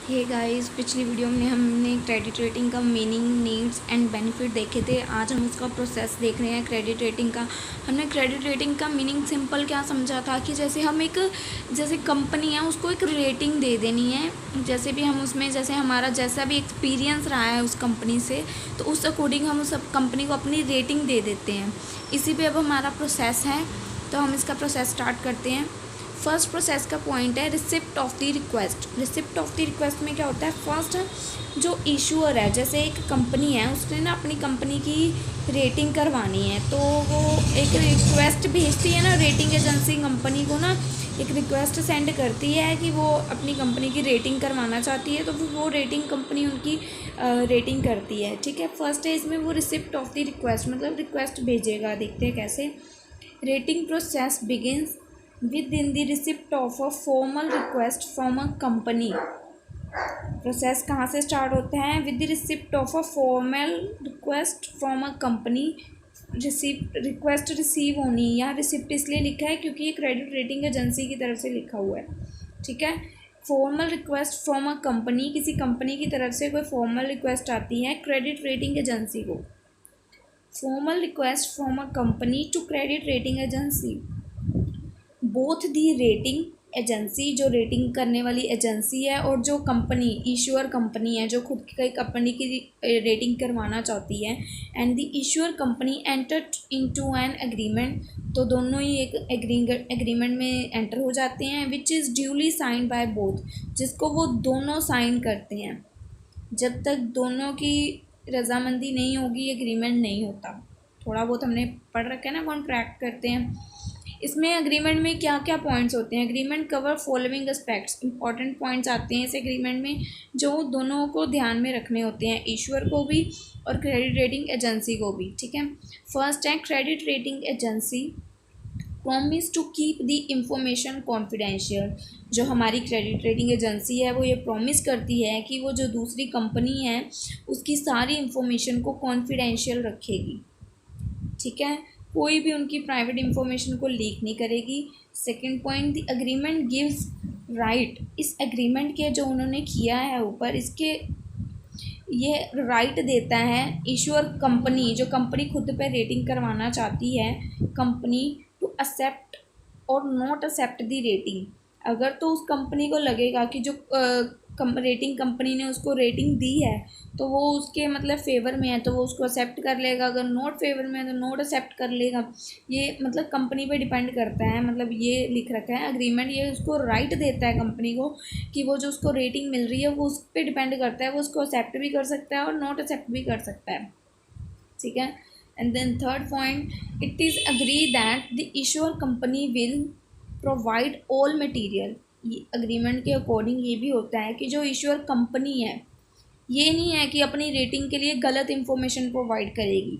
Hey guys, पिछली video में हमने क्रेडिट रेटिंग का मीनिंग, नीड्स एंड बेनिफिट देखे थे। आज हम उसका प्रोसेस देख रहे हैं क्रेडिट रेटिंग का। हमने क्रेडिट रेटिंग का मीनिंग सिंपल क्या समझा था कि जैसे कंपनी है उसको एक रेटिंग दे देनी है। जैसे भी हम उसमें जैसे हमारा जैसा भी एक्सपीरियंस रहा है उस कंपनी से, तो उस अकॉर्डिंग हम उस कंपनी को अपनी रेटिंग दे देते हैं। इसी पे अब हमारा प्रोसेस है, तो हम इसका प्रोसेस स्टार्ट करते हैं। फर्स्ट प्रोसेस का पॉइंट है receipt of the request. Receipt of the request में क्या होता है, फर्स्ट जो इशूअर है, जैसे एक कंपनी है उसने ना अपनी कंपनी की रेटिंग करवानी है, तो वो एक रिक्वेस्ट भेजती है ना, रेटिंग एजेंसी कंपनी को ना एक रिक्वेस्ट सेंड करती है कि वो अपनी कंपनी की रेटिंग करवाना चाहती है, तो वो रेटिंग कंपनी उनकी रेटिंग करती है। ठीक है, फर्स्ट है इसमें वो रिसिप्ट ऑफ द रिक्वेस्ट, मतलब रिक्वेस्ट भेजेगा। देखते हैं कैसे। Rating process begins within the receipt of a formal request from a company। Process कहाँ से स्टार्ट होते हैं, with the receipt of a formal request from a company. Request receive होनी, यहाँ रिसिप्ट इसलिए लिखा है क्योंकि ये क्रेडिट रेटिंग एजेंसी की तरफ से लिखा हुआ है। ठीक है, formal request from a company, किसी कंपनी की तरफ से कोई फॉर्मल रिक्वेस्ट आती है क्रेडिट रेटिंग एजेंसी को। Formal request from a company to credit rating agency. Both the rating agency, जो रेटिंग करने वाली एजेंसी है, और जो कंपनी इशूअर कंपनी है जो खुद की कंपनी की रेटिंग करवाना चाहती है, and the issuer company entered into an agreement, तो दोनों ही एक एग्रीमेंट में एंटर हो जाते हैं, which is duly signed by both, जिसको वो दोनों साइन करते हैं। जब तक दोनों की रजामंदी नहीं होगी एग्रीमेंट नहीं होता। थोड़ा बहुत हमने पढ़ रखा है ना, कॉन्ट्रैक्ट करते हैं। इसमें एग्रीमेंट में क्या क्या पॉइंट्स होते हैं, agreement cover following aspects. Important points आते हैं इस एग्रीमेंट में जो दोनों को ध्यान में रखने होते हैं, इशूअर को भी और क्रेडिट रेटिंग एजेंसी को भी। ठीक है, फर्स्ट है credit rating agency promise to keep the information confidential. जो हमारी क्रेडिट रेटिंग एजेंसी है वो ये प्रॉमिस करती है कि वो जो दूसरी कंपनी है उसकी सारी इंफॉर्मेशन को कॉन्फिडेंशियल रखेगी। ठीक है, कोई भी उनकी प्राइवेट इंफॉर्मेशन को लीक नहीं करेगी। Second point, the agreement gives right. इस एग्रीमेंट के जो उन्होंने किया है ऊपर, इसके ये राइट देता है इशूअर कंपनी, जो कंपनी खुद पे रेटिंग करवाना चाहती है, कंपनी टू एक्सेप्ट और नॉट एक्सेप्ट द रेटिंग। अगर तो उस कंपनी को लगेगा कि जो रेटिंग कंपनी ने उसको रेटिंग दी है तो वो उसके मतलब फेवर में है तो वो उसको एक्सेप्ट कर लेगा, अगर नॉट फेवर में है तो नॉट एक्सेप्ट कर लेगा। ये मतलब कंपनी पे डिपेंड करता है, मतलब ये लिख रखा है एग्रीमेंट, ये उसको राइट देता है कंपनी को कि वो जो उसको रेटिंग मिल रही है वो उस पर डिपेंड करता है, वो उसको एक्सेप्ट भी कर सकता है और नॉट एक्सेप्ट भी कर सकता है। ठीक है, and then third point, it is agree that the issuer company will provide all material. Agreement के अकॉर्डिंग ये भी होता है कि जो इशूअर कंपनी है ये नहीं है कि अपनी रेटिंग के लिए गलत इंफॉर्मेशन प्रोवाइड करेगी।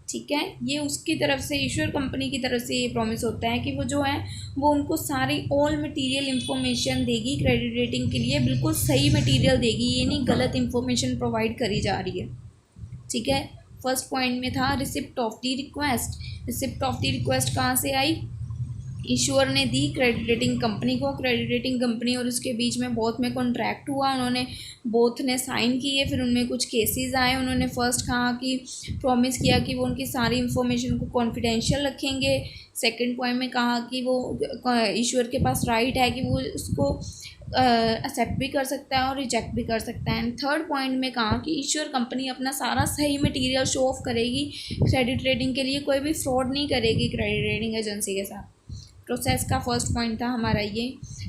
ठीक है, ये उसकी तरफ से इशूअर कंपनी की तरफ से ये प्रॉमिस होता है कि वो जो है वो उनको सारी ऑल मटेरियल इंफॉर्मेशन देगी क्रेडिट रेटिंग के लिए, बिल्कुल सही मटेरियल देगी, ये नहीं गलत इंफॉर्मेशन प्रोवाइड करी जा रही है। ठीक है, फर्स्ट पॉइंट में था receipt of the request. Receipt of the request कहाँ से आई, इशूअर ने दी क्रेडिट रेटिंग कंपनी को। क्रेडिट रेटिंग कंपनी और उसके बीच में बोथ में कॉन्ट्रैक्ट हुआ, उन्होंने बोथ ने साइन किए, फिर उनमें कुछ केसेस आए। उन्होंने फर्स्ट कहा कि प्रॉमिस किया कि वो उनकी सारी इंफॉर्मेशन को कॉन्फिडेंशियल रखेंगे। सेकंड पॉइंट में कहा कि वो इशूअर के पास राइट है कि वो उसको एक्सेप्ट भी कर सकता है और रिजेक्ट भी कर सकता है। एंड थर्ड पॉइंट में कहा कि इशूअर कंपनी अपना सारा सही मटेरियल शो ऑफ करेगी क्रेडिट रेटिंग के लिए, कोई भी फ्रॉड नहीं करेगी क्रेडिट रेटिंग एजेंसी के साथ। प्रोसेस का फर्स्ट पॉइंट था हमारा ये।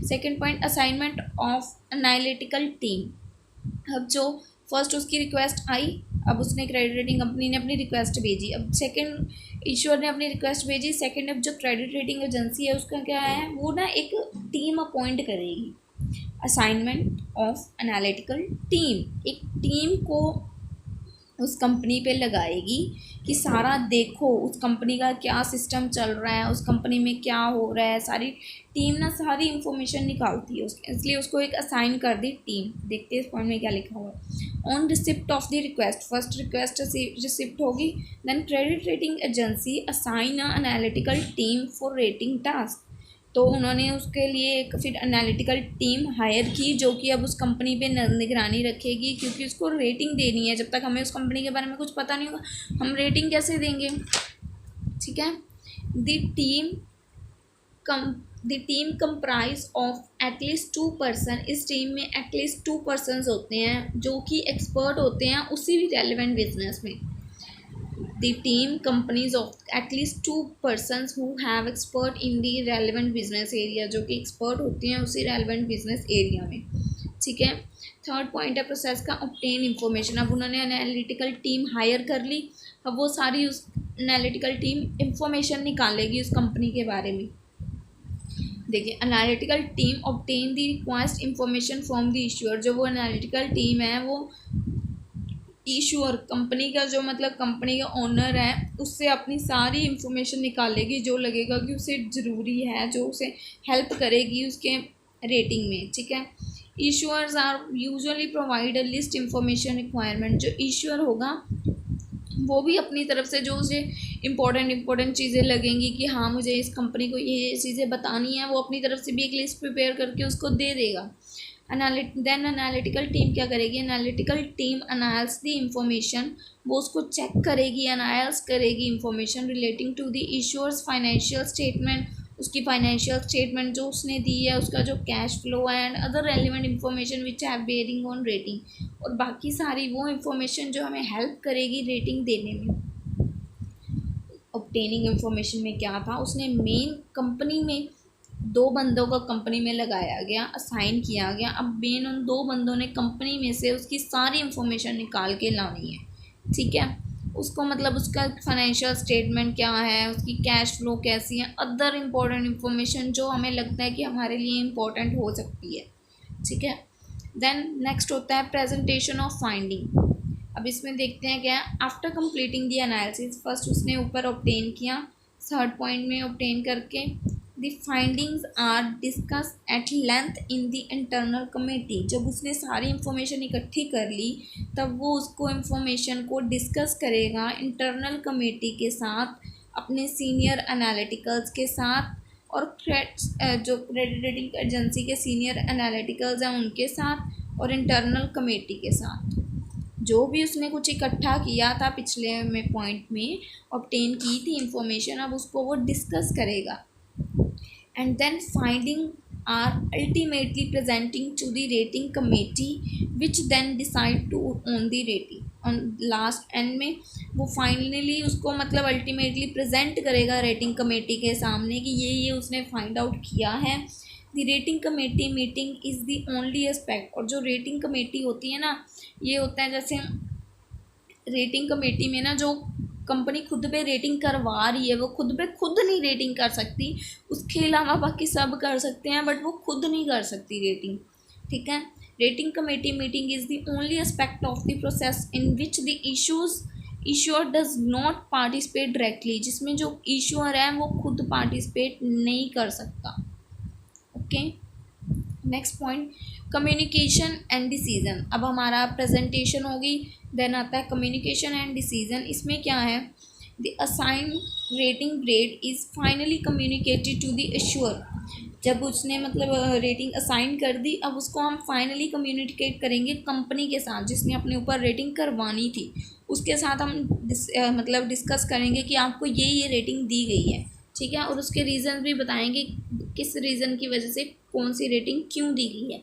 Second point, assignment of analytical team. अब जो फर्स्ट उसकी रिक्वेस्ट आई, अब उसने क्रेडिट रेटिंग कंपनी ने अपनी रिक्वेस्ट भेजी, अब सेकंड इशूअर ने अपनी रिक्वेस्ट भेजी, सेकंड अब जो क्रेडिट रेटिंग एजेंसी है उसका क्या है, वो ना एक टीम अपॉइंट करेगी। असाइनमेंट ऑफ एनालिटिकल टीम, एक टीम को उस कंपनी पे लगाएगी कि सारा देखो उस कंपनी का क्या सिस्टम चल रहा है, उस कंपनी में क्या हो रहा है, सारी टीम ना सारी इंफॉर्मेशन निकालती है उसके, इसलिए उसको एक असाइन कर दी टीम। देखते हैं इस पॉइंट में क्या लिखा हुआ है। On receipt of the request, first request receipt होगी, then credit rating agency assign a analytical team for rating task. तो उन्होंने उसके लिए एक फिर एनालिटिकल टीम हायर की जो कि अब उस कंपनी पे निगरानी रखेगी, क्योंकि उसको रेटिंग देनी है। जब तक हमें उस कंपनी के बारे में कुछ पता नहीं होगा हम रेटिंग कैसे देंगे। ठीक है। The team the team comprise of at least 2 person, इस टीम में एटलीस्ट 2 पर्सनस होते हैं जो कि एक्सपर्ट होते हैं उसी भी रेलिवेंट बिजनेस में। The team companies of at least 2 persons who have expert in the relevant business area, जो कि एक्सपर्ट होते हैं उसी relevant business area में। ठीक है। थर्ड पॉइंट है प्रोसेस का obtain information। अब उन्होंने एनालिटिकल टीम हायर कर ली, अब वो सारी उस एनालिटिकल टीम इंफॉर्मेशन निकालेगी उस कंपनी के बारे में। देखिए, analytical team obtain the request information from the issuer, जो वो एनालिटिकल टीम है वो इशूअर कंपनी का जो मतलब कंपनी का ओनर है उससे अपनी सारी इंफॉर्मेशन निकालेगी जो लगेगा कि उसे ज़रूरी है, जो उसे हेल्प करेगी उसके रेटिंग में। ठीक है। Issuers are usually provide a list information requirement, जो इशूअर होगा वो भी अपनी तरफ से जो उसे इम्पोर्टेंट चीज़ें लगेंगी कि हाँ मुझे इस कंपनी को ये चीज़ें बतानी है, वो अपनी तरफ से भी एक लिस्ट प्रिपेयर करके उसको दे देगा। देन एनालिटिकल टीम क्या करेगी, analytical team analyse the information, वो उसको चेक करेगी, अनालिस करेगी information relating to the issuer's financial statement, उसकी फाइनेंशियल स्टेटमेंट जो उसने दी है, उसका जो कैश फ्लो है and other relevant information which have bearing on rating, और बाकी सारी वो इंफॉर्मेशन जो हमें हेल्प करेगी रेटिंग देने में। ऑब्टेनिंग इंफॉर्मेशन में क्या था, उसने मेन कंपनी में 2 बंदों को कंपनी में लगाया गया, असाइन किया गया। अब मेन उन 2 बंदों ने कंपनी में से उसकी सारी इंफॉर्मेशन निकाल के लानी है। ठीक है। उसको मतलब उसका फाइनेंशियल स्टेटमेंट क्या है, उसकी कैश फ्लो कैसी है, अदर इम्पोर्टेंट इंफॉर्मेशन जो हमें लगता है कि हमारे लिए इम्पोर्टेंट हो सकती है। ठीक है। देन नेक्स्ट होता है प्रेजेंटेशन ऑफ फाइंडिंग। अब इसमें देखते हैं क्या है, after completing the analysis, first उसने ऊपर ऑब्टेन किया, थर्ड पॉइंट में ऑब्टेन करके the findings are discussed at length in the internal committee. जब उसने सारी इंफॉर्मेशन इकट्ठी कर ली तब वो उसको इंफॉर्मेशन को डिस्कस करेगा इंटरनल कमेटी के साथ, अपने सीनियर एनालिटिकल्स के साथ, और जो क्रेडिट रेटिंग एजेंसी के सीनियर एनालिटिकल्स हैं उनके साथ, और इंटरनल कमेटी के साथ। जो भी उसने कुछ इकट्ठा किया था पिछले में पॉइंट में ऑब्टेन की थी इंफॉर्मेशन, अब उसको वो डिस्कस करेगा। And then finding are ultimately presenting to the rating committee which then decide to on the rating. On last end में वो फाइनली उसको मतलब अल्टीमेटली प्रेजेंट करेगा रेटिंग कमेटी के सामने कि ये उसने फाइंड आउट किया है। The rating committee meeting is the only aspect, और जो रेटिंग कमेटी होती है ना, ये होता है जैसे रेटिंग कमेटी में ना जो कंपनी खुद पे रेटिंग करवा रही है वो खुद पे खुद नहीं रेटिंग कर सकती, उसके अलावा बाकी सब कर सकते हैं बट वो खुद नहीं कर सकती रेटिंग। ठीक है। Rating committee meeting is the only aspect of the process in which the issuer does not participate directly, जिसमें जो इशूअर है वो खुद पार्टिसिपेट नहीं कर सकता। Okay. Next point communication and decision. अब हमारा प्रेजेंटेशन होगी, देन आता है कम्युनिकेशन एंड डिसीजन। इसमें क्या है, the assign rating grade is finally communicated to the issuer. जब उसने मतलब रेटिंग असाइन कर दी, अब उसको हम फाइनली कम्युनिकेट करेंगे कंपनी के साथ जिसने अपने ऊपर रेटिंग करवानी थी, उसके साथ हम मतलब डिस्कस करेंगे कि आपको ये रेटिंग दी गई है। ठीक है। और उसके रीज़न भी बताएंगे किस रीज़न की वजह से कौन सी रेटिंग क्यों दी गई है।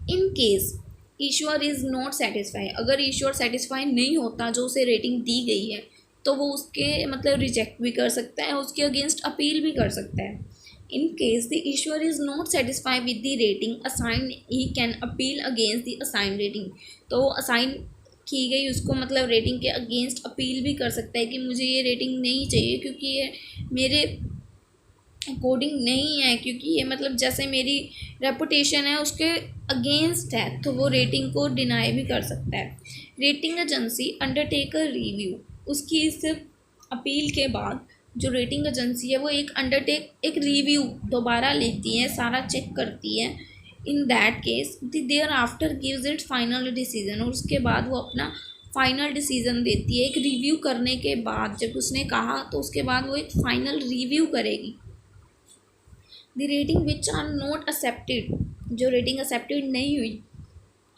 In case issuer is not satisfy, अगर इशूअर सेटिस्फाई नहीं होता जो उसे रेटिंग दी गई है तो वो उसके मतलब रिजेक्ट भी कर सकता है, उसके अगेंस्ट अपील भी कर सकता है। In case the issuer is not satisfy with the rating assign, he can appeal against the assign rating. तो असाइन की गई उसको मतलब रेटिंग के अगेंस्ट अपील भी कर सकता है कि मुझे ये रेटिंग नहीं चाहिए क्योंकि ये मेरे अकॉर्डिंग नहीं है, क्योंकि ये मतलब जैसे मेरी रेपुटेशन है उसके अगेंस्ट है, तो वो रेटिंग को डिनाई भी कर सकता है। Rating agency undertake a review, उसकी इस अपील के बाद जो रेटिंग एजेंसी है वो एक रिव्यू दोबारा लेती है, सारा चेक करती है। In that case thereafter gives it final decision, और उसके बाद वो अपना फाइनल डिसीजन देती है। एक रिव्यू करने के बाद जब उसने कहा तो उसके बाद वो एक फाइनल रिव्यू करेगी। The rating which are not accepted, जो रेटिंग एक्सेप्टेड नहीं हुई,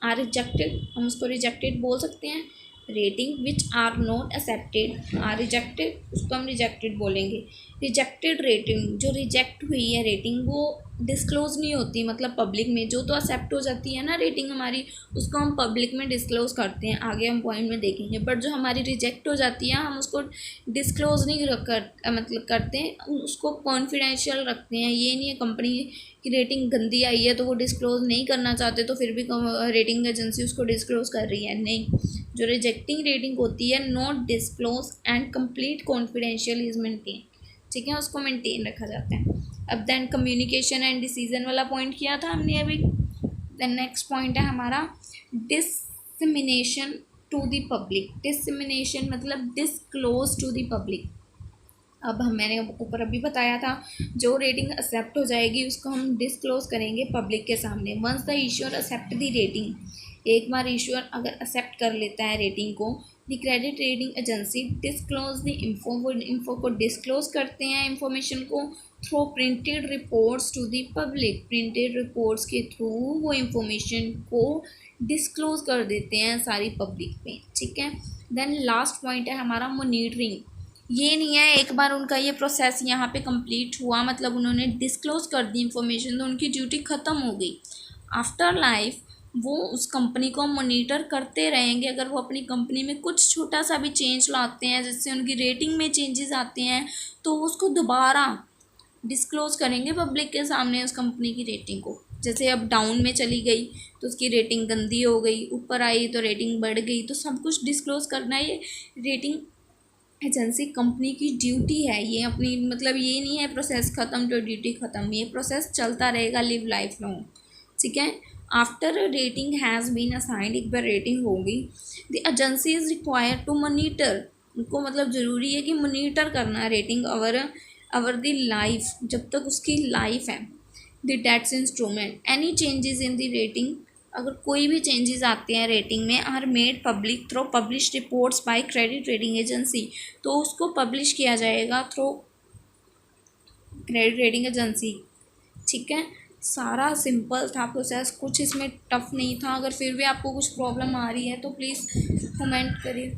आर रिजेक्टेड, हम उसको रिजेक्टेड बोल सकते हैं। Rating which are not accepted are rejected, उसको हम रिजेक्टेड बोलेंगे। रिजेक्टेड रेटिंग, जो रिजेक्ट हुई है रेटिंग, वो डिस्क्लोज नहीं होती, मतलब पब्लिक में। जो तो एक्सेप्ट हो जाती है ना रेटिंग हमारी, उसको हम पब्लिक में डिस्क्लोज करते हैं, आगे हम पॉइंट में देखेंगे। बट जो हमारी रिजेक्ट हो जाती है, हम उसको डिस्क्लोज नहीं मतलब करते हैं, उसको कॉन्फिडेंशियल रखते हैं। ये नहीं है कंपनी की रेटिंग गंदी आई है तो वो डिस्क्लोज नहीं करना चाहते, तो फिर भी रेटिंग एजेंसी उसको डिस्क्लोज कर रही है, नहीं। जो रिजेक्टिंग रेटिंग होती है, not disclose and complete confidential is maintain, ठीक है, उसको मेंटेन रखा जाता है। अब देन कम्युनिकेशन एंड डिसीजन वाला पॉइंट किया था हमने अभी। देन नेक्स्ट पॉइंट है हमारा dissemination to the public. Dissemination मतलब डिस्क्लोज टू द पब्लिक। अब मैंने ऊपर अभी बताया था, जो रेटिंग एक्सेप्ट हो जाएगी उसको हम डिस्क्लोज करेंगे पब्लिक के सामने। Once the issuer accept the rating, एक बार इश्यूअर अगर एक्सेप्ट कर लेता है रेटिंग को, the credit rating agency disclose the info, वो इन्फो को डिस्क्लोज करते हैं, इंफॉर्मेशन को, through printed reports to the public. Printed reports के थ्रू वो इंफॉर्मेशन को डिस्क्लोज कर देते हैं सारी पब्लिक में, ठीक है। देन लास्ट पॉइंट है हमारा मॉनिटरिंग। ये नहीं है एक बार उनका ये प्रोसेस यहाँ पे कंप्लीट हुआ, मतलब उन्होंने डिस्क्लोज कर दी इंफॉर्मेशन, तो उनकी ड्यूटी ख़त्म हो गई। आफ्टर लाइफ वो उस कंपनी को मॉनिटर करते रहेंगे। अगर वो अपनी कंपनी में कुछ छोटा सा भी चेंज लाते हैं, जिससे उनकी रेटिंग में चेंजेस आते हैं, तो उसको दोबारा डिस्क्लोज करेंगे पब्लिक के सामने उस कंपनी की रेटिंग को। जैसे अब डाउन में चली गई तो उसकी रेटिंग गंदी हो गई, ऊपर आई तो रेटिंग बढ़ गई, तो सब कुछ डिस्क्लोज करना ये रेटिंग एजेंसी कंपनी की ड्यूटी है। ये अपनी मतलब ये नहीं है प्रोसेस ख़त्म तो ड्यूटी ख़त्म, ये प्रोसेस चलता रहेगा लिव लाइफ लॉन्ग, ठीक है। After rating has been assigned, एक बार रेटिंग होगी, the agency is required to monitor, उनको मतलब ज़रूरी है कि मॉनिटर करना रेटिंग अवर द लाइफ, जब तक उसकी लाइफ है। The debts instrument, any changes in the rating, अगर कोई भी चेंजेस आते हैं रेटिंग में, are made public through publish reports by credit rating agency, तो उसको पब्लिश किया जाएगा थ्रू क्रेडिट रेटिंग एजेंसी, ठीक है। सारा सिंपल था प्रोसेस, कुछ इसमें टफ नहीं था। अगर फिर भी आपको कुछ प्रॉब्लम आ रही है तो प्लीज़ कमेंट करिए।